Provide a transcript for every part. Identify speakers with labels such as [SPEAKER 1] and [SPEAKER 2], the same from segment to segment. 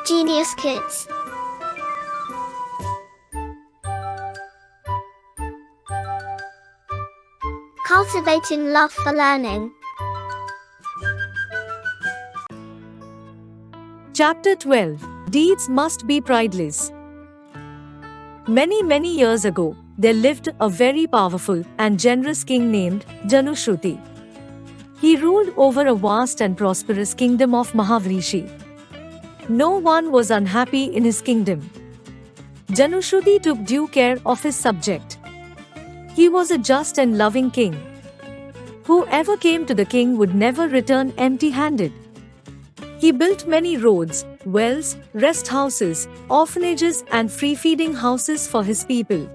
[SPEAKER 1] Genius Kids. Cultivating love for learning.
[SPEAKER 2] Chapter 12. Deeds must be prideless. Many years ago, there lived a very powerful and generous king named Janushruti. He ruled over a vast and prosperous kingdom of Mahavrishi. No one was unhappy in his kingdom. Janushruti took due care of his subject. He was a just and loving king. Whoever came to the king would never return empty-handed. He built many roads, wells, rest houses, orphanages and free-feeding houses for his people.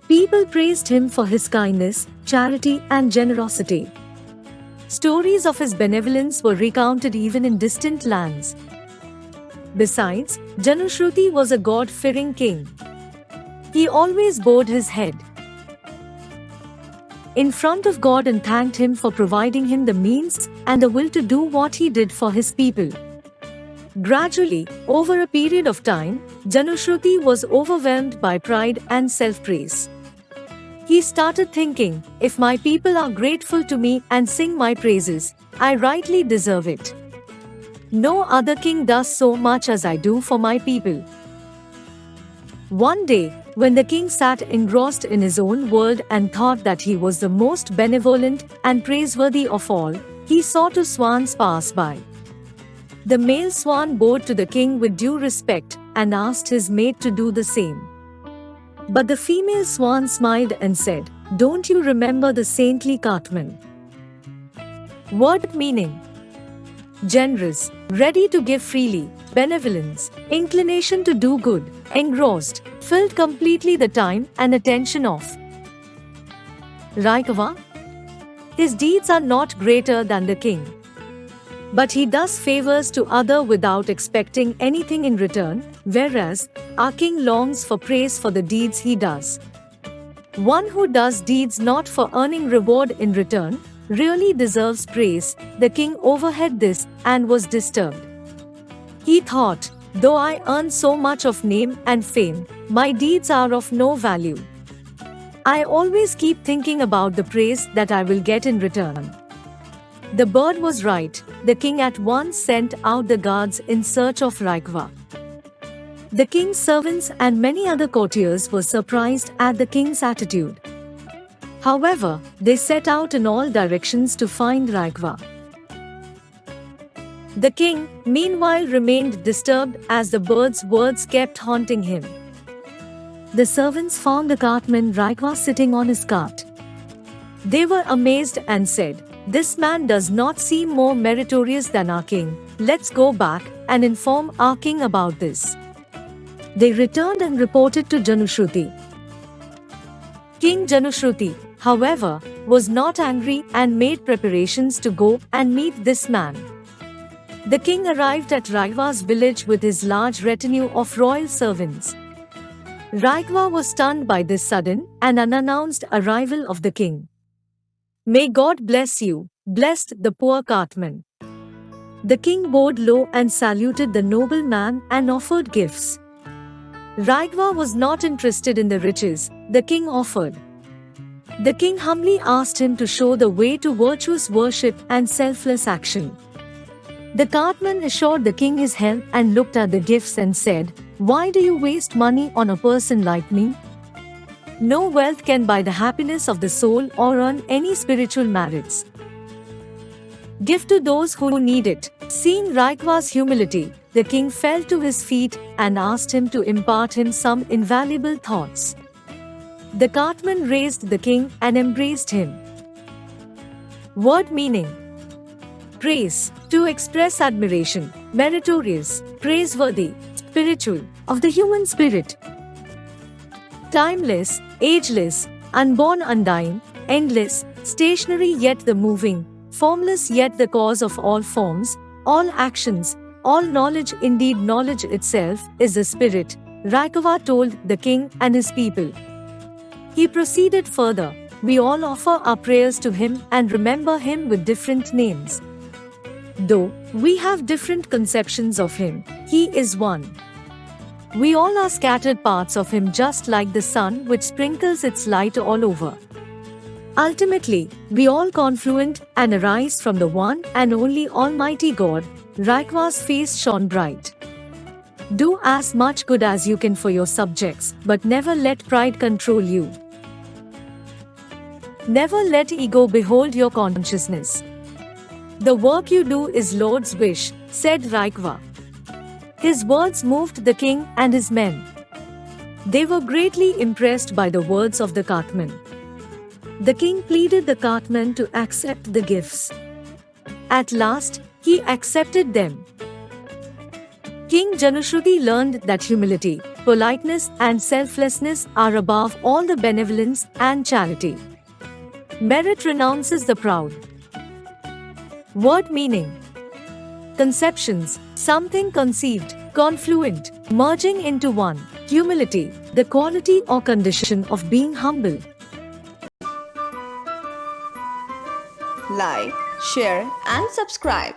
[SPEAKER 2] People praised him for his kindness, charity and generosity. Stories of his benevolence were recounted even in distant lands. Besides, Janushruti was a God-fearing king. He always bowed his head in front of God and thanked him for providing him the means and the will to do what he did for his people. Gradually, over a period of time, Janushruti was overwhelmed by pride and self-praise. He started thinking, if my people are grateful to me and sing my praises, I rightly deserve it. No other king does so much as I do for my people. One day, when the king sat engrossed in his own world and thought that he was the most benevolent and praiseworthy of all, he saw two swans pass by. The male swan bowed to the king with due respect and asked his mate to do the same. But the female swan smiled and said, "Don't you remember the saintly cartman?" Word meaning: generous, ready to give freely, benevolence, inclination to do good, engrossed, filled completely the time and attention of. Raikava? His deeds are not greater than the king. But he does favors to others without expecting anything in return, whereas our king longs for praise for the deeds he does. One who does deeds not for earning reward in return really deserves praise. The king overheard this and was disturbed. He thought, though I earn so much of name and fame, my deeds are of no value. I always keep thinking about the praise that I will get in return. The bird was right. The king at once sent out the guards in search of Raikava. The king's servants and many other courtiers were surprised at the king's attitude. However, they set out in all directions to find Raikava. The king, meanwhile, remained disturbed as the bird's words kept haunting him. The servants found the cartman Raikava sitting on his cart. They were amazed and said, "This man does not seem more meritorious than our king. Let's go back and inform our king about this." They returned and reported to Janushruti. King Janushruti, however, was not angry and made preparations to go and meet this man. The king arrived at Raikava's village with his large retinue of royal servants. Raikava was stunned by this sudden and unannounced arrival of the king. "May God bless you," blessed the poor cartman. The king bowed low and saluted the noble man and offered gifts. Raikava was not interested in the riches the king offered. The king humbly asked him to show the way to virtuous worship and selfless action. The cartman assured the king his help and looked at the gifts and said, "Why do you waste money on a person like me? No wealth can buy the happiness of the soul or earn any spiritual merits. Give to those who need it." Seeing Raikava's humility, the king fell to his feet and asked him to impart him some invaluable thoughts. The cartman raised the king and embraced him. Word meaning: praise, to express admiration, meritorious, praiseworthy, spiritual, of the human spirit. Timeless, ageless, unborn, undying, endless, stationary yet the moving, formless yet the cause of all forms, all actions, all knowledge. Indeed, knowledge itself is the spirit, Raikava told the king and his people. He proceeded further, "We all offer our prayers to him and remember him with different names. Though we have different conceptions of him, he is one. We all are scattered parts of him, just like the sun which sprinkles its light all over. Ultimately, we all confluent and arise from the one and only Almighty God. Raikwa's face shone bright. Do as much good as you can for your subjects, but never let pride control you. Never let ego behold your consciousness. The work you do is Lord's wish, said Raikwa. His words moved the king and his men. They were greatly impressed by the words of the cartman. The king pleaded the cartman to accept the gifts. At last, he accepted them. King Janushruti learned that humility, politeness, and selflessness are above all the benevolence and charity. Merit renounces the proud. Word meaning: conceptions, something conceived, confluent, merging into one. Humility, the quality or condition of being humble.
[SPEAKER 3] Like, share, and subscribe.